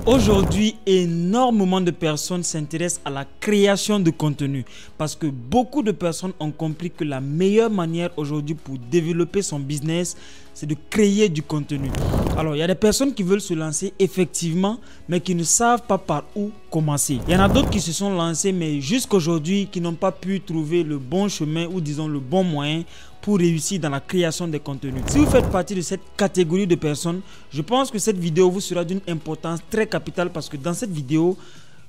Aujourd'hui, énormément de personnes s'intéressent à la création de contenu parce que beaucoup de personnes ont compris que la meilleure manière aujourd'hui pour développer son business, c'est de créer du contenu. Alors, il y a des personnes qui veulent se lancer effectivement, mais qui ne savent pas par où commencer. Il y en a d'autres qui se sont lancés, mais jusqu'aujourd'hui, qui n'ont pas pu trouver le bon chemin ou disons le bon moyen pour réussir dans la création des contenus. Si vous faites partie de cette catégorie de personnes, je pense que cette vidéo vous sera d'une importance très capitale parce que dans cette vidéo,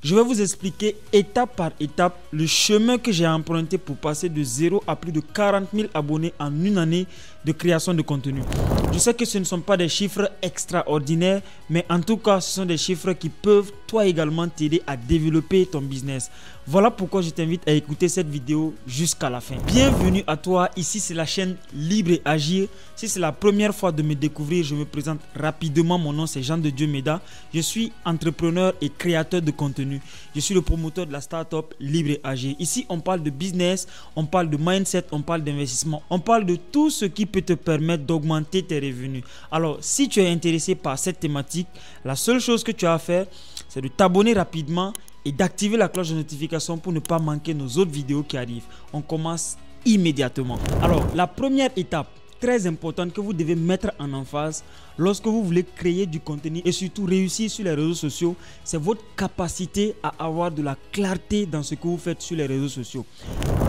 je vais vous expliquer étape par étape le chemin que j'ai emprunté pour passer de 0 à plus de 40 000 abonnés en une année de création de contenu. Je sais que ce ne sont pas des chiffres extraordinaires, mais en tout cas, ce sont des chiffres qui peuvent toi également t'aider à développer ton business. Voilà pourquoi je t'invite à écouter cette vidéo jusqu'à la fin. Bienvenue à toi, ici c'est la chaîne Libre et Agir. Si c'est la première fois de me découvrir, je me présente rapidement. Mon nom c'est Jean de Dieu Meda. Je suis entrepreneur et créateur de contenu. Je suis le promoteur de la startup Libre et Agir. Ici on parle de business, on parle de mindset, on parle d'investissement. On parle de tout ce qui peut te permettre d'augmenter tes revenus. Alors si tu es intéressé par cette thématique, la seule chose que tu as à faire, c'est de t'abonner rapidement et d'activer la cloche de notification pour ne pas manquer nos autres vidéos qui arrivent. On commence immédiatement. Alors, la première étape très importante que vous devez mettre en emphase lorsque vous voulez créer du contenu et surtout réussir sur les réseaux sociaux, c'est votre capacité à avoir de la clarté dans ce que vous faites sur les réseaux sociaux.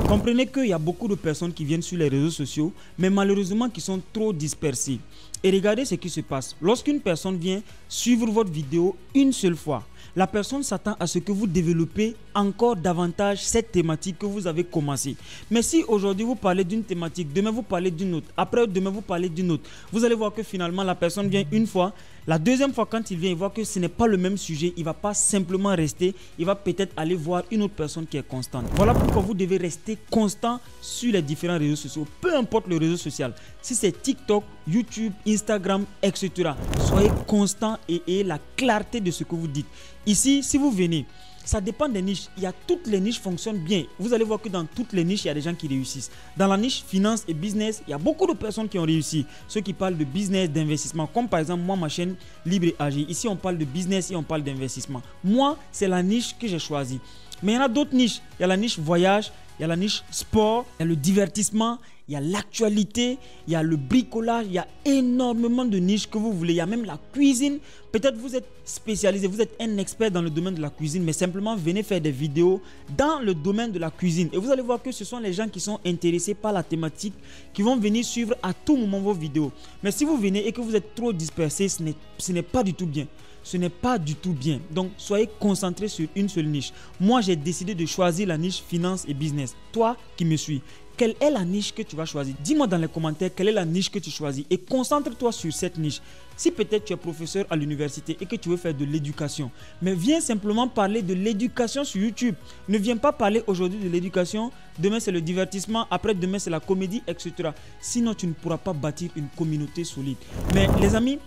Comprenez qu'il y a beaucoup de personnes qui viennent sur les réseaux sociaux, mais malheureusement qui sont trop dispersées. Et regardez ce qui se passe. Lorsqu'une personne vient suivre votre vidéo une seule fois, la personne s'attend à ce que vous développez encore davantage cette thématique que vous avez commencé. Mais si aujourd'hui vous parlez d'une thématique, demain vous parlez d'une autre, après demain vous parlez d'une autre, vous allez voir que finalement la personne vient une fois, la deuxième fois quand il vient, il voit que ce n'est pas le même sujet, il ne va pas simplement rester, il va peut-être aller voir une autre personne qui est constante. Voilà pourquoi vous devez rester constant sur les différents réseaux sociaux, peu importe le réseau social. Si c'est TikTok, YouTube, Instagram, etc. Soyez constant et ayez la clarté de ce que vous dites. Ici, si vous venez, ça dépend des niches. Toutes les niches fonctionnent bien. Vous allez voir que dans toutes les niches, il y a des gens qui réussissent. Dans la niche finance et business, il y a beaucoup de personnes qui ont réussi. Ceux qui parlent de business, d'investissement, comme par exemple moi, ma chaîne Libre et Agir. Ici, on parle de business et on parle d'investissement. Moi, c'est la niche que j'ai choisie. Mais il y en a d'autres niches. Il y a la niche voyage, il y a la niche sport, il y a le divertissement, il y a l'actualité, il y a le bricolage, il y a énormément de niches que vous voulez. Il y a même la cuisine. Peut-être vous êtes spécialisé, vous êtes un expert dans le domaine de la cuisine, mais simplement venez faire des vidéos dans le domaine de la cuisine. Et vous allez voir que ce sont les gens qui sont intéressés par la thématique qui vont venir suivre à tout moment vos vidéos. Mais si vous venez et que vous êtes trop dispersé, ce n'est pas du tout bien. Ce n'est pas du tout bien. Donc, soyez concentrés sur une seule niche. Moi, j'ai décidé de choisir la niche finance et business. Toi qui me suis, quelle est la niche que tu vas choisir? Dis-moi dans les commentaires quelle est la niche que tu choisis et concentre-toi sur cette niche. Si peut-être tu es professeur à l'université et que tu veux faire de l'éducation, mais viens simplement parler de l'éducation sur YouTube. Ne viens pas parler aujourd'hui de l'éducation, demain c'est le divertissement, après demain c'est la comédie, etc. Sinon, tu ne pourras pas bâtir une communauté solide. Mais les amis,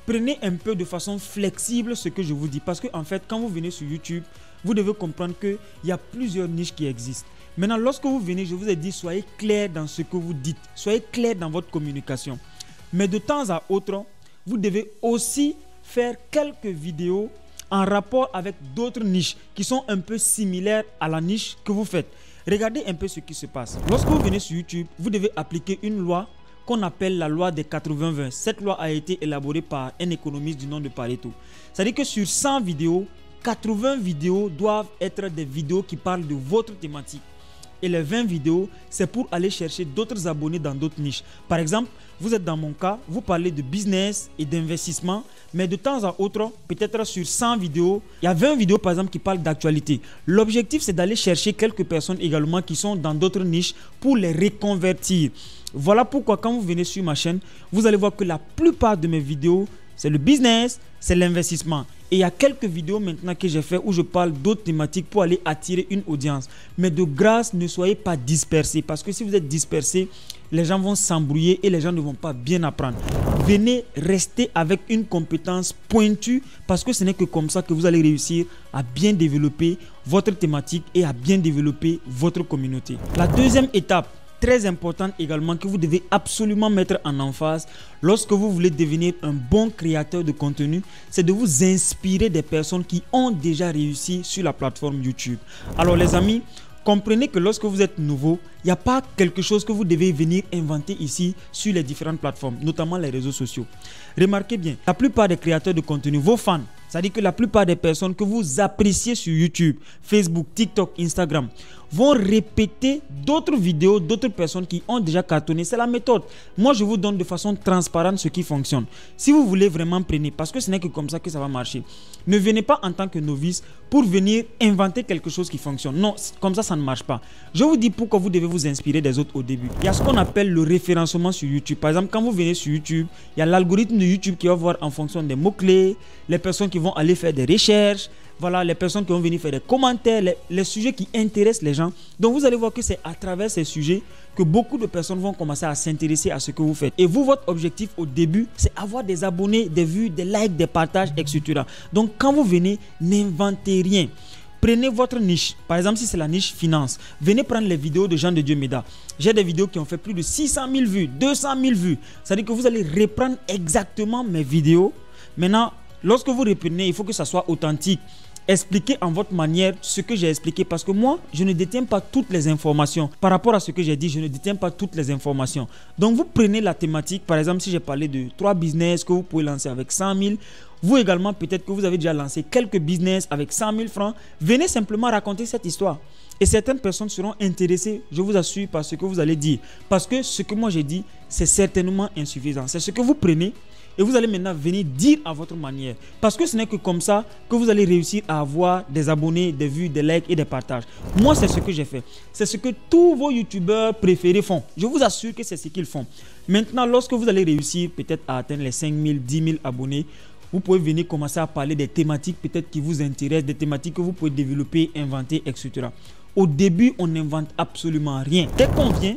prenez un peu de façon flexible ce que je vous dis. Parce que en fait, quand vous venez sur YouTube, vous devez comprendre qu'il y a plusieurs niches qui existent. Maintenant, lorsque vous venez, je vous ai dit, soyez clair dans ce que vous dites. Soyez clair dans votre communication. Mais de temps à autre, vous devez aussi faire quelques vidéos en rapport avec d'autres niches qui sont un peu similaires à la niche que vous faites. Regardez un peu ce qui se passe. Lorsque vous venez sur YouTube, vous devez appliquer une loi qu'on appelle la loi des 80-20. Cette loi a été élaborée par un économiste du nom de Pareto. C'est-à-dire que sur 100 vidéos, 80 vidéos doivent être des vidéos qui parlent de votre thématique. Et les 20 vidéos, c'est pour aller chercher d'autres abonnés dans d'autres niches. Par exemple, vous êtes dans mon cas, vous parlez de business et d'investissement, mais de temps à autre, peut-être sur 100 vidéos, il y a 20 vidéos par exemple qui parlent d'actualité. L'objectif, c'est d'aller chercher quelques personnes également qui sont dans d'autres niches pour les reconvertir. Voilà pourquoi quand vous venez sur ma chaîne, vous allez voir que la plupart de mes vidéos, c'est le business, c'est l'investissement. Et il y a quelques vidéos maintenant que j'ai fait où je parle d'autres thématiques pour aller attirer une audience. Mais de grâce, ne soyez pas dispersés. Parce que si vous êtes dispersés, les gens vont s'embrouiller et les gens ne vont pas bien apprendre. Venez rester avec une compétence pointue parce que ce n'est que comme ça que vous allez réussir à bien développer votre thématique et à bien développer votre communauté. La deuxième étape, très importante également que vous devez absolument mettre en emphase lorsque vous voulez devenir un bon créateur de contenu, c'est de vous inspirer des personnes qui ont déjà réussi sur la plateforme YouTube. Alors les amis, comprenez que lorsque vous êtes nouveau, il n'y a pas quelque chose que vous devez venir inventer ici sur les différentes plateformes, notamment les réseaux sociaux. Remarquez bien, la plupart des créateurs de contenu, vos fans, c'est-à-dire que la plupart des personnes que vous appréciez sur YouTube, Facebook, TikTok, Instagram, vont répéter d'autres vidéos d'autres personnes qui ont déjà cartonné. C'est la méthode. Moi, je vous donne de façon transparente ce qui fonctionne. Si vous voulez vraiment, prenez, parce que ce n'est que comme ça que ça va marcher. Ne venez pas en tant que novice pour venir inventer quelque chose qui fonctionne. Non, comme ça ne marche pas. Je vous dis pourquoi vous devez vous inspirer des autres au début. Il y a ce qu'on appelle le référencement sur YouTube. Par exemple, quand vous venez sur YouTube, il y a l'algorithme de YouTube qui va voir en fonction des mots-clés, les personnes qui vont aller faire des recherches, voilà, les personnes qui vont venir faire des commentaires, les sujets qui intéressent les gens. Donc vous allez voir que c'est à travers ces sujets que beaucoup de personnes vont commencer à s'intéresser à ce que vous faites. Et vous, votre objectif au début, c'est avoir des abonnés, des vues, des likes, des partages, etc. Donc quand vous venez, n'inventez rien. Prenez votre niche. Par exemple, si c'est la niche finance, venez prendre les vidéos de Jean de Dieu Méda. J'ai des vidéos qui ont fait plus de 600 000 vues, 200 000 vues. C'est-à-dire que vous allez reprendre exactement mes vidéos. Maintenant, lorsque vous reprenez, il faut que ça soit authentique. Expliquez en votre manière ce que j'ai expliqué, parce que moi, je ne détiens pas toutes les informations. Par rapport à ce que j'ai dit, je ne détiens pas toutes les informations. Donc, vous prenez la thématique. Par exemple, si j'ai parlé de 3 business que vous pouvez lancer avec 100 000, vous également, peut-être que vous avez déjà lancé quelques business avec 100 000 francs. Venez simplement raconter cette histoire. Et certaines personnes seront intéressées, je vous assure, par ce que vous allez dire. Parce que ce que moi j'ai dit, c'est certainement insuffisant. C'est ce que vous prenez et vous allez maintenant venir dire à votre manière. Parce que ce n'est que comme ça que vous allez réussir à avoir des abonnés, des vues, des likes et des partages. Moi, c'est ce que j'ai fait. C'est ce que tous vos youtubeurs préférés font. Je vous assure que c'est ce qu'ils font. Maintenant, lorsque vous allez réussir peut-être à atteindre les 5 000, 10 000 abonnés, vous pouvez venir commencer à parler des thématiques peut-être qui vous intéressent, des thématiques que vous pouvez développer, inventer, etc. Au début, on n'invente absolument rien. Dès qu'on vient,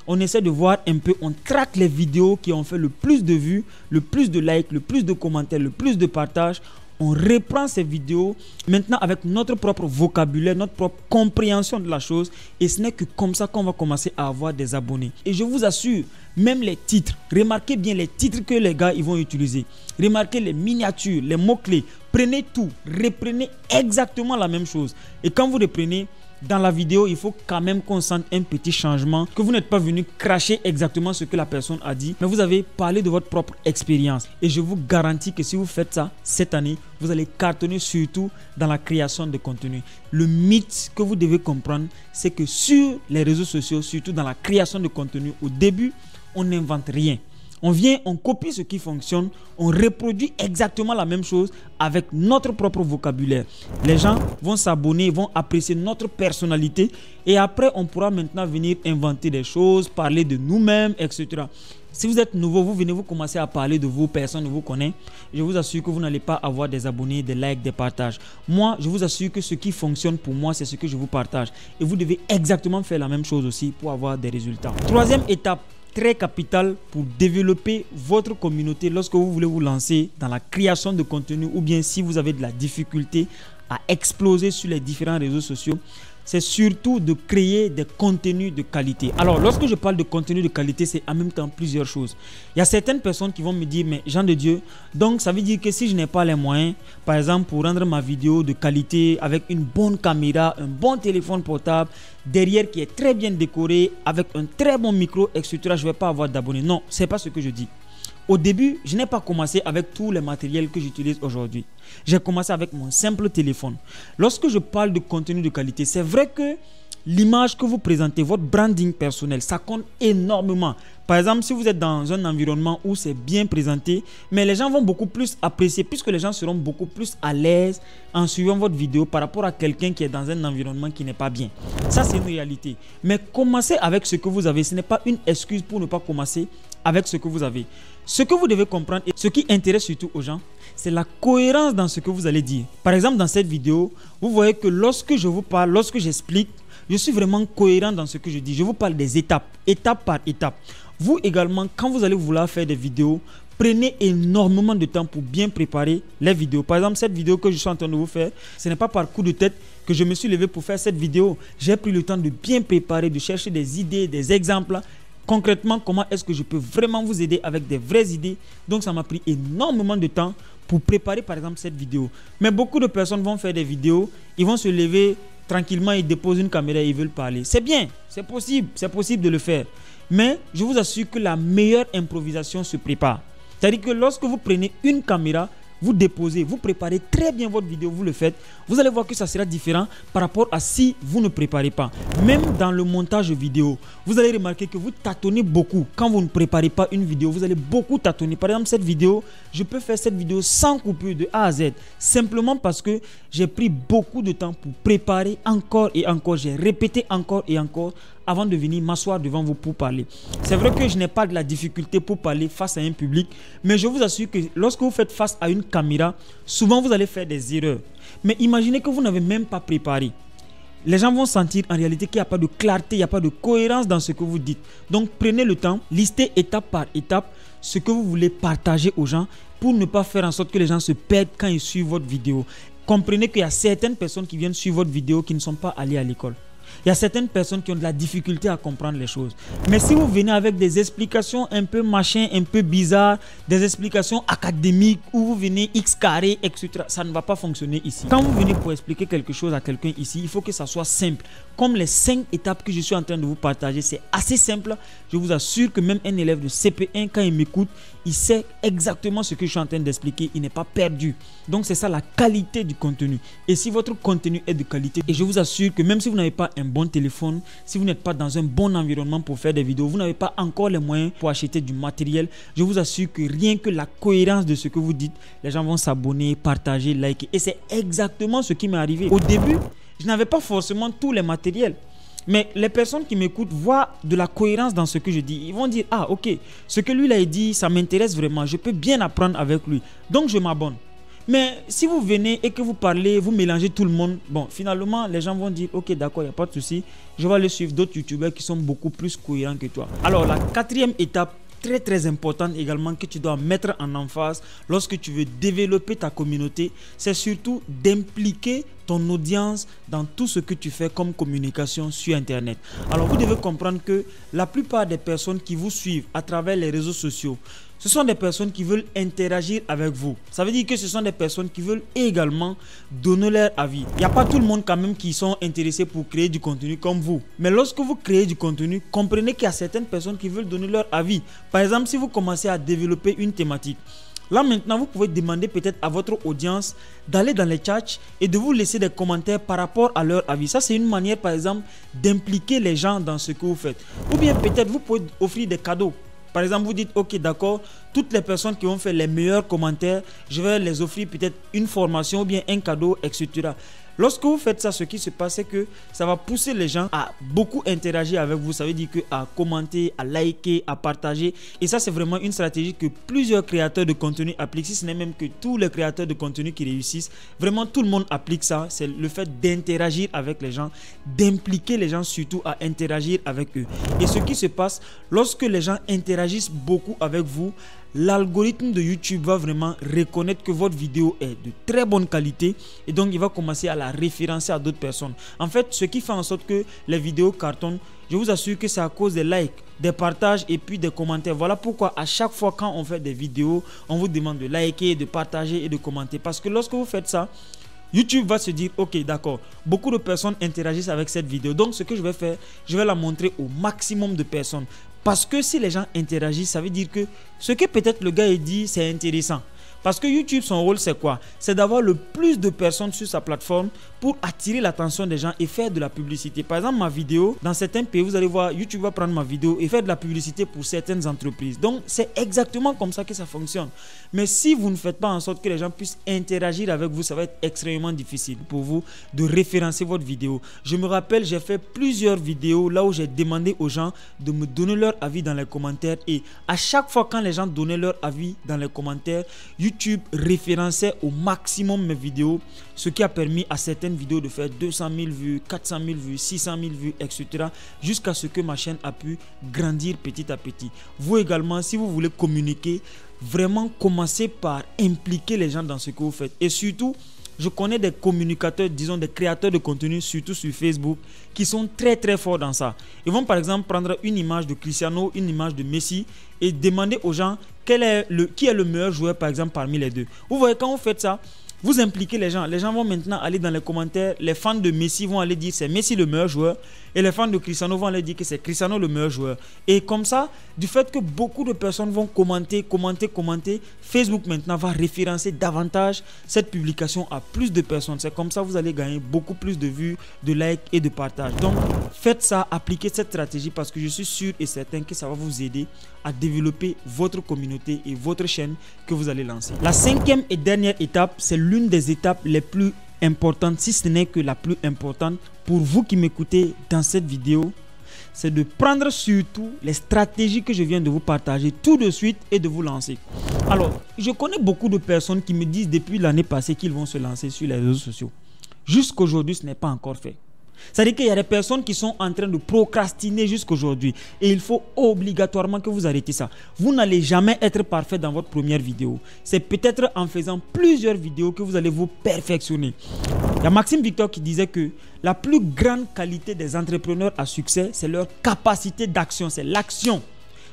on essaie de voir un peu, on traque les vidéos qui ont fait le plus de vues, le plus de likes, le plus de commentaires, le plus de partages. On reprend ces vidéos maintenant avec notre propre vocabulaire, notre propre compréhension de la chose. Et ce n'est que comme ça qu'on va commencer à avoir des abonnés. Et je vous assure, même les titres, remarquez bien les titres que les gars ils vont utiliser. Remarquez les miniatures, les mots-clés. Prenez tout, reprenez exactement la même chose. Et quand vous reprenez, dans la vidéo, il faut quand même qu'on sente un petit changement, que vous n'êtes pas venu cracher exactement ce que la personne a dit, mais vous avez parlé de votre propre expérience. Et je vous garantis que si vous faites ça cette année, vous allez cartonner surtout dans la création de contenu. Le mythe que vous devez comprendre, c'est que sur les réseaux sociaux, surtout dans la création de contenu, au début, on n'invente rien. On vient, on copie ce qui fonctionne, on reproduit exactement la même chose avec notre propre vocabulaire. Les gens vont s'abonner, vont apprécier notre personnalité et après on pourra maintenant venir inventer des choses, parler de nous-mêmes, etc. Si vous êtes nouveau, vous venez, vous commencez à parler de vous, personne ne vous connaît. Je vous assure que vous n'allez pas avoir des abonnés, des likes, des partages. Moi, je vous assure que ce qui fonctionne pour moi, c'est ce que je vous partage. Et vous devez exactement faire la même chose aussi pour avoir des résultats. Troisième étape, très capital pour développer votre communauté lorsque vous voulez vous lancer dans la création de contenu ou bien si vous avez de la difficulté à exploser sur les différents réseaux sociaux, c'est surtout de créer des contenus de qualité. Alors, lorsque je parle de contenu de qualité, c'est en même temps plusieurs choses. Il y a certaines personnes qui vont me dire, mais Jean de Dieu, donc ça veut dire que si je n'ai pas les moyens, par exemple, pour rendre ma vidéo de qualité avec une bonne caméra, un bon téléphone portable, derrière qui est très bien décoré, avec un très bon micro, etc., je ne vais pas avoir d'abonnés. Non, ce n'est pas ce que je dis. Au début, je n'ai pas commencé avec tous les matériels que j'utilise aujourd'hui. J'ai commencé avec mon simple téléphone. Lorsque je parle de contenu de qualité, c'est vrai que l'image que vous présentez, votre branding personnel, ça compte énormément. Par exemple, si vous êtes dans un environnement où c'est bien présenté, mais les gens vont beaucoup plus apprécier puisque les gens seront beaucoup plus à l'aise en suivant votre vidéo par rapport à quelqu'un qui est dans un environnement qui n'est pas bien. Ça, c'est une réalité. Mais commencez avec ce que vous avez. Ce n'est pas une excuse pour ne pas commencer avec ce que vous avez. Ce que vous devez comprendre et ce qui intéresse surtout aux gens, c'est la cohérence dans ce que vous allez dire. Par exemple, dans cette vidéo, vous voyez que lorsque je vous parle, lorsque j'explique, je suis vraiment cohérent dans ce que je dis. Je vous parle des étapes, étape par étape. Vous également, quand vous allez vouloir faire des vidéos, Prenez énormément de temps pour bien préparer les vidéos. Par exemple, cette vidéo que je suis en train de vous faire, ce n'est pas par coup de tête que je me suis levé pour faire cette vidéo. J'ai pris le temps de bien préparer, de chercher des idées, des exemples. Concrètement, comment est-ce que je peux vraiment vous aider avec des vraies idées. Donc, ça m'a pris énormément de temps pour préparer, par exemple, cette vidéo. Mais beaucoup de personnes vont faire des vidéos, ils vont se lever tranquillement, ils déposent une caméra et ils veulent parler. C'est bien, c'est possible de le faire. Mais je vous assure que la meilleure improvisation se prépare. C'est-à-dire que lorsque vous prenez une caméra, vous déposez, vous préparez très bien votre vidéo, vous le faites, vous allez voir que ça sera différent par rapport à si vous ne préparez pas. Même dans le montage vidéo, vous allez remarquer que vous tâtonnez beaucoup. Quand vous ne préparez pas une vidéo, vous allez beaucoup tâtonner. Par exemple, cette vidéo, je peux faire cette vidéo sans coupure de A à Z. Simplement parce que j'ai pris beaucoup de temps pour préparer encore et encore. J'ai répété encore et encore avant de venir m'asseoir devant vous pour parler. C'est vrai que je n'ai pas de la difficulté pour parler face à un public, mais je vous assure que lorsque vous faites face à une caméra, souvent vous allez faire des erreurs. Mais imaginez que vous n'avez même pas préparé. Les gens vont sentir en réalité qu'il n'y a pas de clarté, il n'y a pas de cohérence dans ce que vous dites. Donc prenez le temps, listez étape par étape ce que vous voulez partager aux gens pour ne pas faire en sorte que les gens se perdent quand ils suivent votre vidéo. Comprenez qu'il y a certaines personnes qui viennent suivre votre vidéo qui ne sont pas allées à l'école. Il y a certaines personnes qui ont de la difficulté à comprendre les choses. Mais si vous venez avec des explications un peu machin, un peu bizarres, des explications académiques, où vous venez X carré, etc., ça ne va pas fonctionner ici. Quand vous venez pour expliquer quelque chose à quelqu'un ici, il faut que ça soit simple. Comme les 5 étapes que je suis en train de vous partager, c'est assez simple. Je vous assure que même un élève de CP1, quand il m'écoute, il sait exactement ce que je suis en train d'expliquer. Il n'est pas perdu. Donc c'est ça la qualité du contenu. Et si votre contenu est de qualité, et je vous assure que même si vous n'avez pas un bon téléphone, si vous n'êtes pas dans un bon environnement pour faire des vidéos, vous n'avez pas encore les moyens pour acheter du matériel, je vous assure que rien que la cohérence de ce que vous dites, les gens vont s'abonner, partager, liker. Et c'est exactement ce qui m'est arrivé. Au début, je n'avais pas forcément tous les matériels. Mais les personnes qui m'écoutent voient de la cohérence dans ce que je dis. Ils vont dire, ah ok, ce que lui a dit, ça m'intéresse vraiment. Je peux bien apprendre avec lui. Donc je m'abonne. Mais si vous venez et que vous parlez, vous mélangez tout le monde, bon, finalement, les gens vont dire, ok, d'accord, il n'y a pas de souci. Je vais aller suivre d'autres youtubeurs qui sont beaucoup plus cohérents que toi. Alors, la quatrième étape, très importante également, que tu dois mettre en emphase lorsque tu veux développer ta communauté, c'est surtout d'impliquer ton audience dans tout ce que tu fais comme communication sur Internet. Alors, vous devez comprendre que la plupart des personnes qui vous suivent à travers les réseaux sociaux, ce sont des personnes qui veulent interagir avec vous. Ça veut dire que ce sont des personnes qui veulent également donner leur avis. Il n'y a pas tout le monde quand même qui sont intéressés pour créer du contenu comme vous. Mais lorsque vous créez du contenu, comprenez qu'il y a certaines personnes qui veulent donner leur avis. Par exemple, si vous commencez à développer une thématique, là maintenant, vous pouvez demander peut-être à votre audience d'aller dans les chats et de vous laisser des commentaires par rapport à leur avis. Ça, c'est une manière, par exemple, d'impliquer les gens dans ce que vous faites. Ou bien peut-être vous pouvez offrir des cadeaux. Par exemple, vous dites, ok, d'accord, toutes les personnes qui ont fait les meilleurs commentaires, je vais les offrir peut-être une formation ou bien un cadeau, etc. Lorsque vous faites ça, ce qui se passe, c'est que ça va pousser les gens à beaucoup interagir avec vous. Ça veut dire à commenter, à liker, à partager. Et ça, c'est vraiment une stratégie que plusieurs créateurs de contenu appliquent. Si ce n'est même que tous les créateurs de contenu qui réussissent, vraiment tout le monde applique ça. C'est le fait d'interagir avec les gens, d'impliquer les gens surtout à interagir avec eux. Et ce qui se passe, lorsque les gens interagissent beaucoup avec vous, l'algorithme de YouTube va vraiment reconnaître que votre vidéo est de très bonne qualité et donc il va commencer à la référencer à d'autres personnes. En fait, ce qui fait en sorte que les vidéos cartonnent, je vous assure que c'est à cause des likes, des partages et puis des commentaires. Voilà pourquoi à chaque fois quand on fait des vidéos, on vous demande de liker, de partager et de commenter. Parce que lorsque vous faites ça, YouTube va se dire, ok, d'accord, beaucoup de personnes interagissent avec cette vidéo. Donc, ce que je vais faire, je vais la montrer au maximum de personnes. Parce que si les gens interagissent, ça veut dire que ce que peut-être le gars dit, c'est intéressant. Parce que YouTube, son rôle, c'est quoi? C'est d'avoir le plus de personnes sur sa plateforme pour attirer l'attention des gens et faire de la publicité. Par exemple, ma vidéo, dans certains pays, vous allez voir, YouTube va prendre ma vidéo et faire de la publicité pour certaines entreprises. Donc, c'est exactement comme ça que ça fonctionne. Mais si vous ne faites pas en sorte que les gens puissent interagir avec vous, ça va être extrêmement difficile pour vous de référencer votre vidéo. Je me rappelle, j'ai fait plusieurs vidéos là où j'ai demandé aux gens de me donner leur avis dans les commentaires. Et à chaque fois quand les gens donnaient leur avis dans les commentaires, YouTube YouTube référençait au maximum mes vidéos, ce qui a permis à certaines vidéos de faire 200 000 vues, 400 000 vues, 600 000 vues, etc. jusqu'à ce que ma chaîne a pu grandir petit à petit. Vous également, si vous voulez communiquer, vraiment commencez par impliquer les gens dans ce que vous faites. Et surtout, je connais des communicateurs, disons des créateurs de contenu, surtout sur Facebook, qui sont très très forts dans ça. Ils vont par exemple prendre une image de Cristiano, une image de Messi et demander aux gens qui est le meilleur joueur par exemple parmi les deux. Vous voyez, quand vous faites ça, vous impliquez les gens. Les gens vont maintenant aller dans les commentaires. Les fans de Messi vont aller dire c'est Messi le meilleur joueur. Et les fans de Cristiano vont aller dire que c'est Cristiano le meilleur joueur. Et comme ça, du fait que beaucoup de personnes vont commenter, Facebook maintenant va référencer davantage cette publication à plus de personnes. C'est comme ça que vous allez gagner beaucoup plus de vues, de likes et de partages. Donc, faites ça, appliquez cette stratégie parce que je suis sûr et certain que ça va vous aider à développer votre communauté et votre chaîne que vous allez lancer. La cinquième et dernière étape, c'est l'une des étapes les plus importante, si ce n'est que la plus importante pour vous qui m'écoutez dans cette vidéo, c'est de prendre surtout les stratégies que je viens de vous partager tout de suite et de vous lancer. Alors, je connais beaucoup de personnes qui me disent depuis l'année passée qu'ils vont se lancer sur les réseaux sociaux. Jusqu'aujourd'hui, ce n'est pas encore fait. C'est-à-dire qu'il y a des personnes qui sont en train de procrastiner jusqu'aujourd'hui et il faut obligatoirement que vous arrêtez ça. Vous n'allez jamais être parfait dans votre première vidéo. C'est peut-être en faisant plusieurs vidéos que vous allez vous perfectionner. Il y a Maxime Victor qui disait que la plus grande qualité des entrepreneurs à succès, c'est leur capacité d'action, c'est l'action.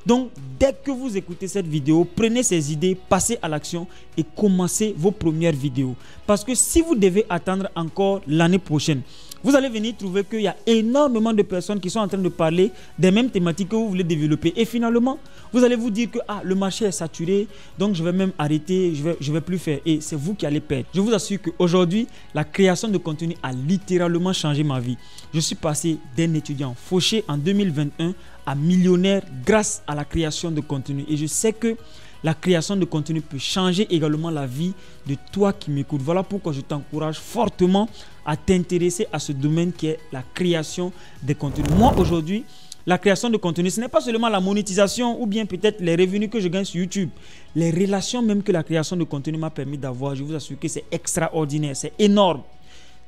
Donc, dès que vous écoutez cette vidéo, prenez ces idées, passez à l'action et commencez vos premières vidéos. Parce que si vous devez attendre encore l'année prochaine, vous allez venir trouver qu'il y a énormément de personnes qui sont en train de parler des mêmes thématiques que vous voulez développer. Et finalement, vous allez vous dire que le marché est saturé, donc je vais même arrêter, je vais plus faire. Et c'est vous qui allez perdre. Je vous assure qu'aujourd'hui, la création de contenu a littéralement changé ma vie. Je suis passé d'un étudiant fauché en 2021 à millionnaire grâce à la création de contenu. Et je sais que la création de contenu peut changer également la vie de toi qui m'écoutes. Voilà pourquoi je t'encourage fortement à t'intéresser à ce domaine qui est la création de contenu. Moi, aujourd'hui, la création de contenu, ce n'est pas seulement la monétisation ou bien peut-être les revenus que je gagne sur YouTube. Les relations même que la création de contenu m'a permis d'avoir, je vous assure que c'est extraordinaire, c'est énorme.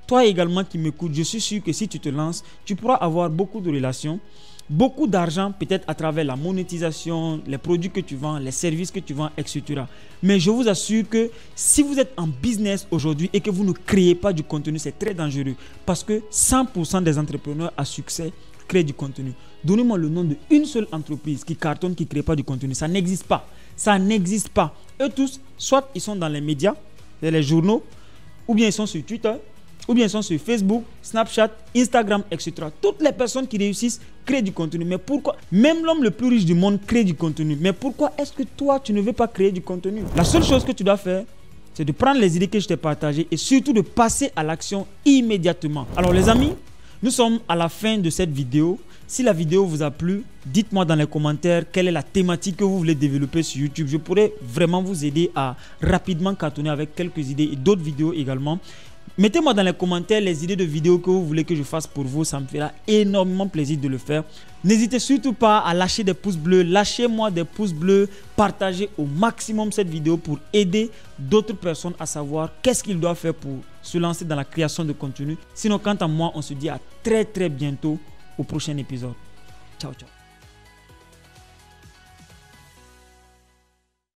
Toi également qui m'écoutes, je suis sûr que si tu te lances, tu pourras avoir beaucoup de relations, beaucoup d'argent peut-être à travers la monétisation, les produits que tu vends, les services que tu vends, etc. Mais je vous assure que si vous êtes en business aujourd'hui et que vous ne créez pas du contenu, c'est très dangereux parce que 100% des entrepreneurs à succès créent du contenu. Donnez-moi le nom d'une seule entreprise qui cartonne, qui ne crée pas du contenu. Ça n'existe pas. Ça n'existe pas. Eux tous, soit ils sont dans les médias, les journaux, ou bien ils sont sur Twitter, ou bien ils sont sur Facebook, Snapchat, Instagram, etc. Toutes les personnes qui réussissent créent du contenu. Mais pourquoi? Même l'homme le plus riche du monde crée du contenu. Mais pourquoi est-ce que toi, tu ne veux pas créer du contenu? La seule chose que tu dois faire, c'est de prendre les idées que je t'ai partagées et surtout de passer à l'action immédiatement. Alors les amis, nous sommes à la fin de cette vidéo. Si la vidéo vous a plu, dites-moi dans les commentaires quelle est la thématique que vous voulez développer sur YouTube. Je pourrais vraiment vous aider à rapidement cartonner avec quelques idées et d'autres vidéos également. Mettez-moi dans les commentaires les idées de vidéos que vous voulez que je fasse pour vous. Ça me fera énormément plaisir de le faire. N'hésitez surtout pas à lâcher des pouces bleus. Lâchez-moi des pouces bleus. Partagez au maximum cette vidéo pour aider d'autres personnes à savoir qu'est-ce qu'ils doivent faire pour se lancer dans la création de contenu. Sinon, quant à moi, on se dit à très bientôt au prochain épisode. Ciao, ciao.